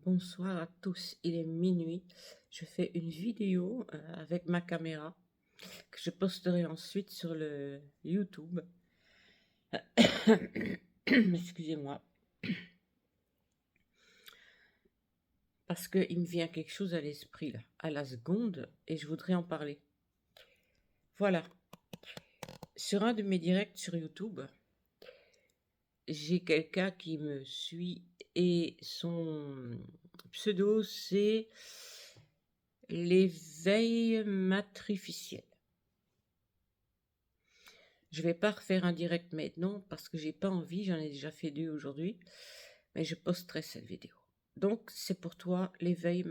Bonsoir à tous, il est minuit. Je fais une vidéo avec ma caméra que je posterai ensuite sur le YouTube. Excusez-moi. Parce qu'il me vient quelque chose à l'esprit là, à la seconde, et je voudrais en parler. Voilà. Sur un de mes directs sur YouTube, j'ai quelqu'un qui me suit et son pseudo c'est l'éveil matrificiel. Je vais pas refaire un direct maintenant parce que j'ai pas envie, j'en ai déjà fait 2 aujourd'hui, mais je posterai cette vidéo. Donc c'est pour toi l'éveil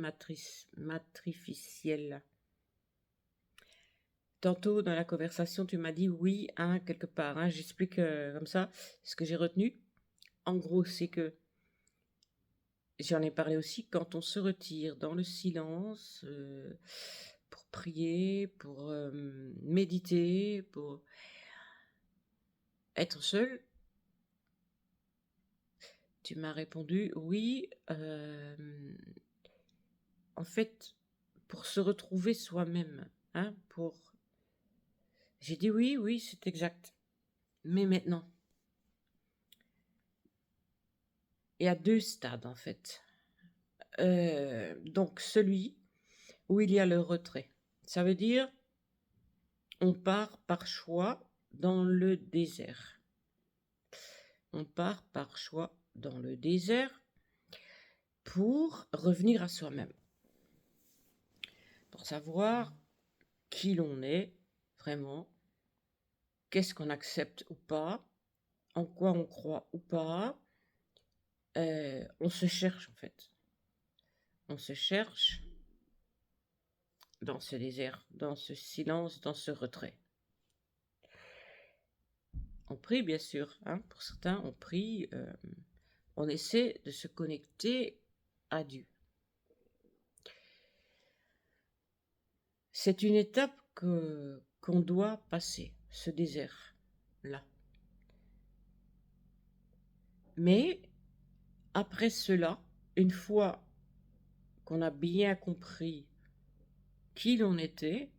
matrificiel. Tantôt dans la conversation, tu m'as dit oui, hein, quelque part. Hein, j'explique comme ça ce que j'ai retenu. En gros, c'est que j'en ai parlé aussi quand on se retire dans le silence pour prier, pour méditer, pour être seul. Tu m'as répondu oui. En fait, pour se retrouver soi-même, hein, pour. J'ai dit oui, oui, c'est exact. Mais maintenant, il y a 2 stades en fait. Donc celui où il y a le retrait. Ça veut dire, on part par choix dans le désert. On part par choix dans le désert pour revenir à soi-même. Pour savoir qui l'on est vraiment, qu'est-ce qu'on accepte ou pas, en quoi on croit ou pas. On se cherche en fait. On se cherche dans ce désert, dans ce silence, dans ce retrait. On prie bien sûr, hein, pour certains on prie, on essaie de se connecter à Dieu. C'est une étape qu'on doit passer, ce désert-là. Mais après cela, une fois qu'on a bien compris qui l'on était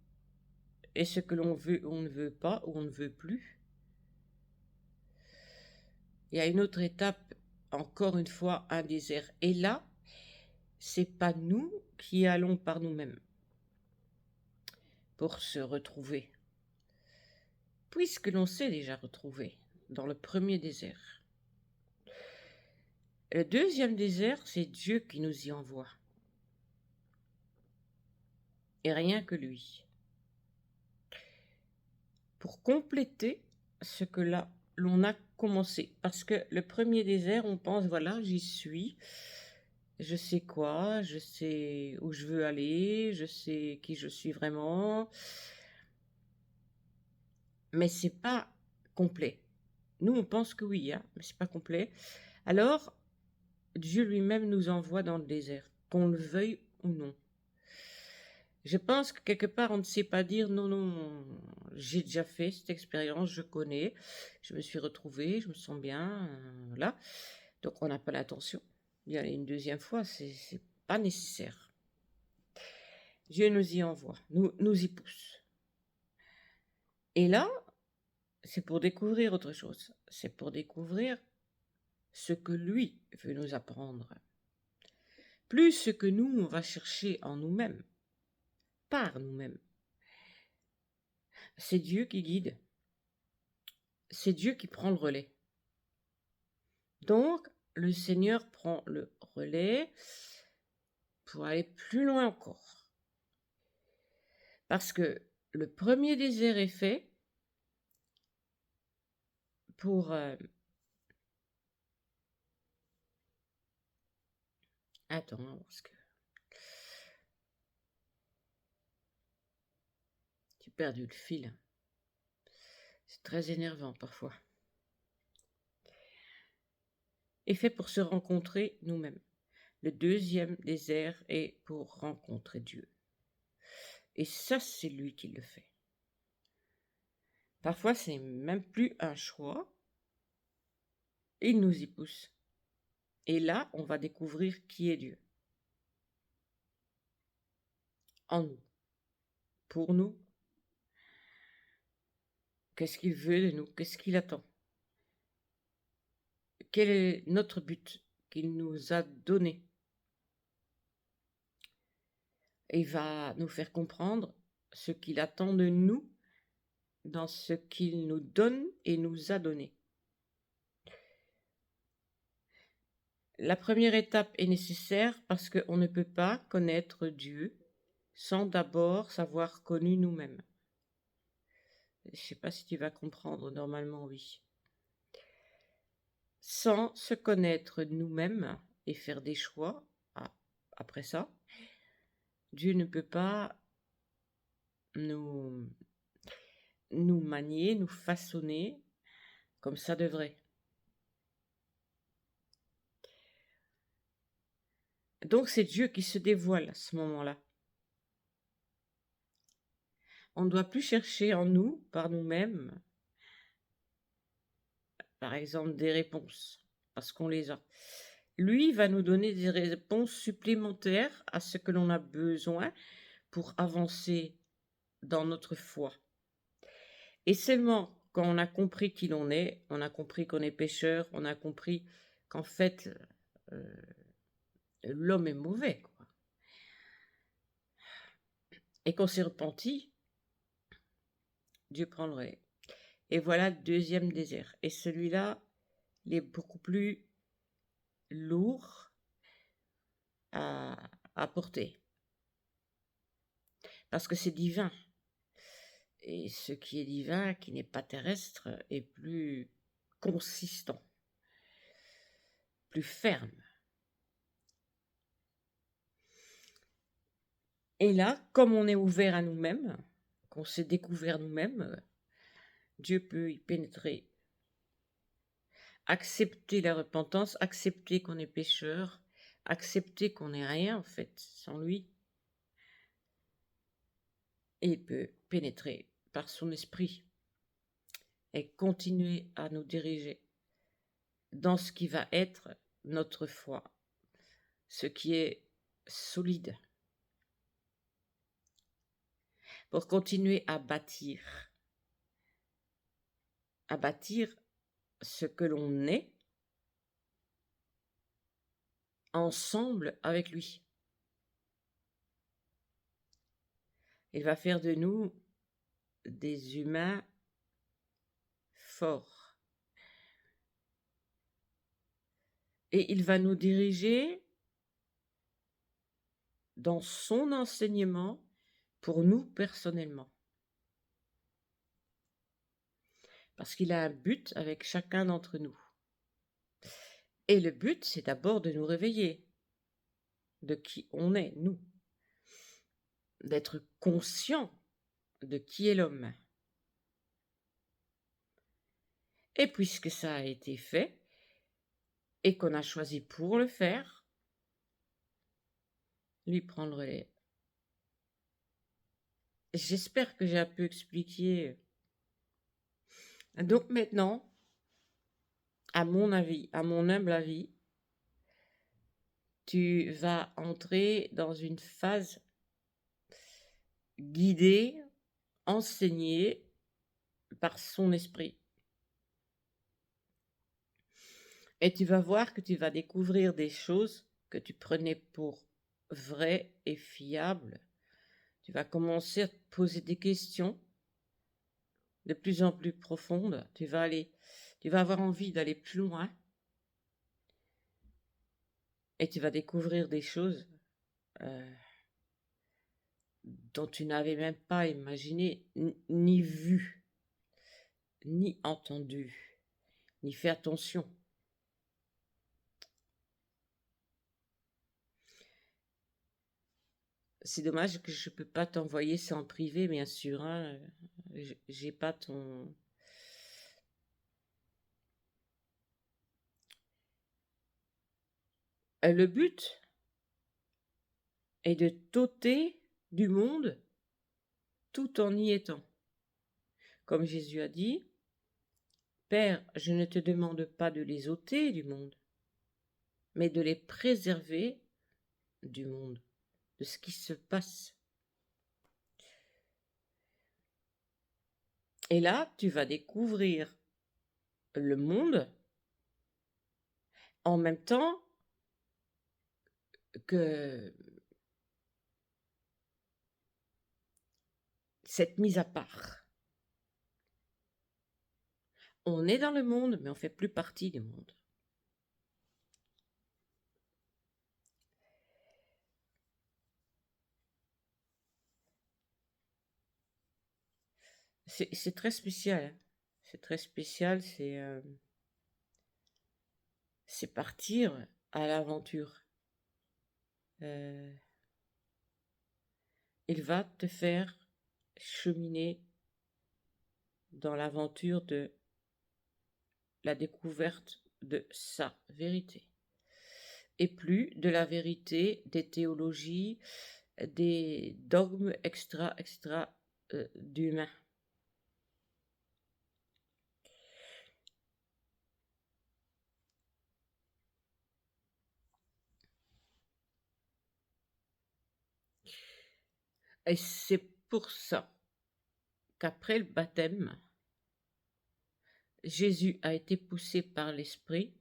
et ce que l'on veut ou on ne veut pas ou on ne veut plus, il y a une autre étape, encore une fois, un désert. Et là, c'est pas nous qui allons par nous-mêmes pour se retrouver, puisque l'on s'est déjà retrouvé dans le premier désert. Le deuxième désert, c'est Dieu qui nous y envoie. Et rien que lui. Pour compléter ce que là, l'on a commencé. Parce que le premier désert, on pense, voilà, j'y suis. Je sais quoi, je sais où je veux aller, je sais qui je suis vraiment. Mais c'est pas complet. Nous, on pense que oui, hein, mais c'est pas complet. Alors, Dieu lui-même nous envoie dans le désert, qu'on le veuille ou non. Je pense que quelque part, on ne sait pas dire non, non, j'ai déjà fait cette expérience, je connais, je me suis retrouvée, je me sens bien, là. Donc, on n'a pas l'intention d'y aller une deuxième fois, c'est pas nécessaire. Dieu nous y envoie, nous y pousse. Et là, c'est pour découvrir autre chose. C'est pour découvrir ce que lui veut nous apprendre. Plus ce que nous, on va chercher en nous-mêmes, par nous-mêmes. C'est Dieu qui guide. C'est Dieu qui prend le relais. Donc, le Seigneur prend le relais pour aller plus loin encore. Parce que le premier désert est fait pour... Attends, parce que... J'ai perdu le fil. C'est très énervant parfois. Est fait pour se rencontrer nous-mêmes. Le deuxième désert est pour rencontrer Dieu. Et ça, c'est lui qui le fait. Parfois, c'est même plus un choix. Il nous y pousse. Et là, on va découvrir qui est Dieu. en nous, pour nous. Qu'est-ce qu'il veut de nous? Qu'est-ce qu'il attend? Quel est notre but qu'il nous a donné? Et il va nous faire comprendre ce qu'il attend de nous dans ce qu'il nous donne et nous a donné. La première étape est nécessaire parce qu'on ne peut pas connaître Dieu sans d'abord savoir connu nous-mêmes. Je ne sais pas si tu vas comprendre, normalement oui. Sans se connaître nous-mêmes et faire des choix, après ça, Dieu ne peut pas nous manier, nous façonner comme ça devrait. Donc c'est Dieu qui se dévoile à ce moment-là. On ne doit plus chercher en nous, par nous-mêmes, par exemple des réponses, parce qu'on les a. Lui va nous donner des réponses supplémentaires à ce que l'on a besoin pour avancer dans notre foi. Et seulement quand on a compris qui l'on est, on a compris qu'on est pécheur, on a compris qu'en fait, l'homme est mauvais, quoi. Et qu'on s'est repenti, Dieu prend le relais. Et voilà le deuxième désert. Et celui-là, il est beaucoup plus lourd à porter. Parce que c'est divin. Et ce qui est divin, qui n'est pas terrestre, est plus consistant, plus ferme. Et là, comme on est ouvert à nous-mêmes, qu'on s'est découvert nous-mêmes, Dieu peut y pénétrer. Accepter la repentance, accepter qu'on est pécheur, accepter qu'on n'est rien en fait sans lui. Et il peut pénétrer par son esprit et continuer à nous diriger dans ce qui va être notre foi, ce qui est solide, pour continuer à bâtir ce que l'on est ensemble avec lui. Il va faire de nous des humains forts. Et il va nous diriger dans son enseignement pour nous personnellement. Parce qu'il a un but avec chacun d'entre nous. Et le but, c'est d'abord de nous réveiller de qui on est, nous. D'être conscient de qui est l'homme. Et puisque ça a été fait, et qu'on a choisi pour le faire, lui prendre le relais. J'espère que j'ai un peu expliqué. Donc maintenant, à mon avis, à mon humble avis, tu vas entrer dans une phase guidée, enseignée par son esprit. Et tu vas voir que tu vas découvrir des choses que tu prenais pour vraies et fiables. Tu vas commencer à te poser des questions de plus en plus profondes. Tu vas avoir envie d'aller plus loin. Et tu vas découvrir des choses dont tu n'avais même pas imaginé, ni vu, ni entendu, ni fait attention. C'est dommage que je ne peux pas t'envoyer ça en privé, bien sûr. Hein. J'ai pas ton... Le but est de t'ôter du monde tout en y étant. Comme Jésus a dit, « Père, je ne te demande pas de les ôter du monde, mais de les préserver du monde, de ce qui se passe. » Et là, tu vas découvrir le monde en même temps que cette mise à part. On est dans le monde, mais on fait plus partie du monde. C'est très spécial, hein. C'est très spécial, c'est partir à l'aventure. Il va te faire cheminer dans l'aventure de la découverte de sa vérité. Et plus de la vérité des théologies, des dogmes extra d'humains. Et c'est pour ça qu'après le baptême, Jésus a été poussé par l'Esprit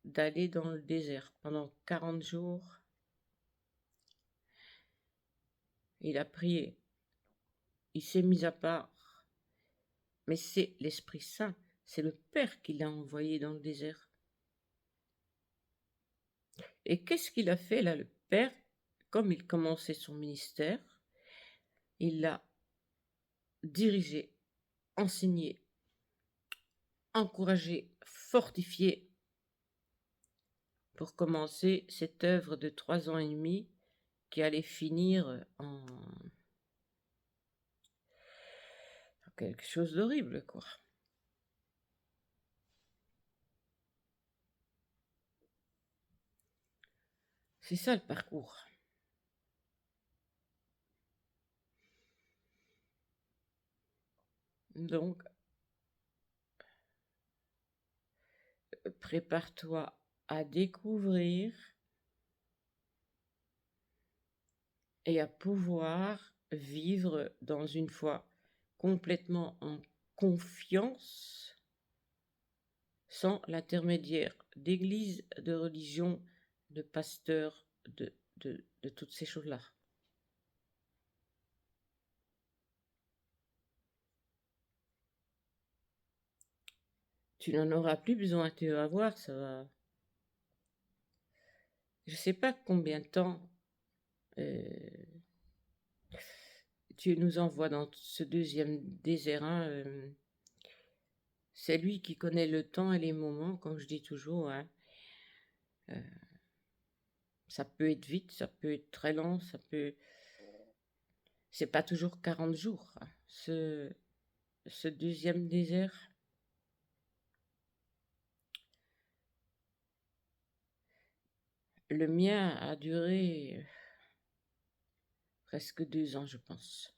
d'aller dans le désert pendant 40 jours. Il a prié, il s'est mis à part, mais c'est l'Esprit Saint, c'est le Père qui l'a envoyé dans le désert. Et qu'est-ce qu'il a fait là, le Père? Comme il commençait son ministère, il l'a dirigé, enseigné, encouragé, fortifié pour commencer cette œuvre de 3 ans et demi qui allait finir en quelque chose d'horrible, quoi. C'est ça le parcours. Donc, prépare-toi à découvrir et à pouvoir vivre dans une foi complètement en confiance, sans l'intermédiaire d'église, de religion, de pasteur, de toutes ces choses-là. Tu n'en auras plus besoin, tu vas voir, ça va. Je sais pas combien de temps Dieu nous envoie dans ce deuxième désert. C'est lui qui connaît le temps et les moments, comme je dis toujours. Ça peut être vite, ça peut être très lent, c'est pas toujours 40 jours, hein, ce deuxième désert. Le mien a duré presque 2 ans, je pense.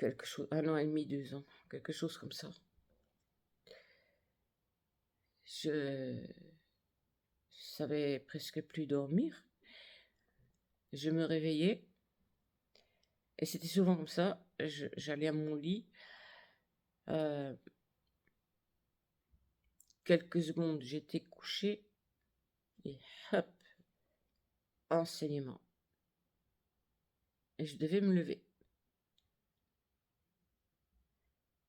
1 an et demi, 2 ans, quelque chose comme ça. Je savais presque plus dormir. Je me réveillais, et c'était souvent comme ça. J'allais à mon lit, quelques secondes, j'étais couchée, et hop, enseignement. Et je devais me lever.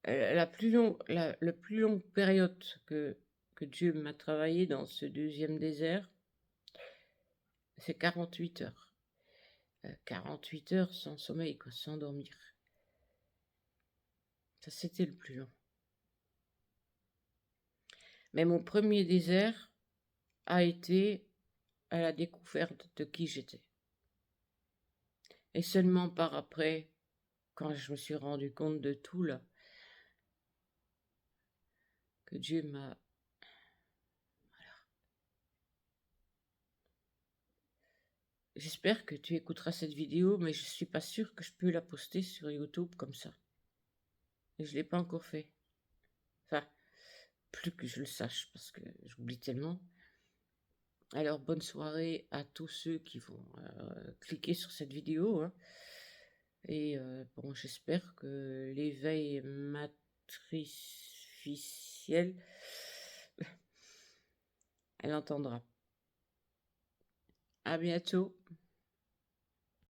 La plus longue période que Dieu m'a travaillé dans ce deuxième désert, c'est 48 heures. 48 heures sans sommeil, quoi, sans dormir. Ça, c'était le plus long. Mais mon premier désert a été à la découverte de qui j'étais. Et seulement par après, quand je me suis rendu compte de tout là, que Dieu m'a... J'espère que tu écouteras cette vidéo, mais je suis pas sûre que je peux la poster sur YouTube comme ça. Et je l'ai pas encore fait. Enfin, plus que je le sache, parce que j'oublie tellement. Alors, bonne soirée à tous ceux qui vont cliquer sur cette vidéo, hein. Et bon, j'espère que l'éveil matriciel, elle entendra. À bientôt.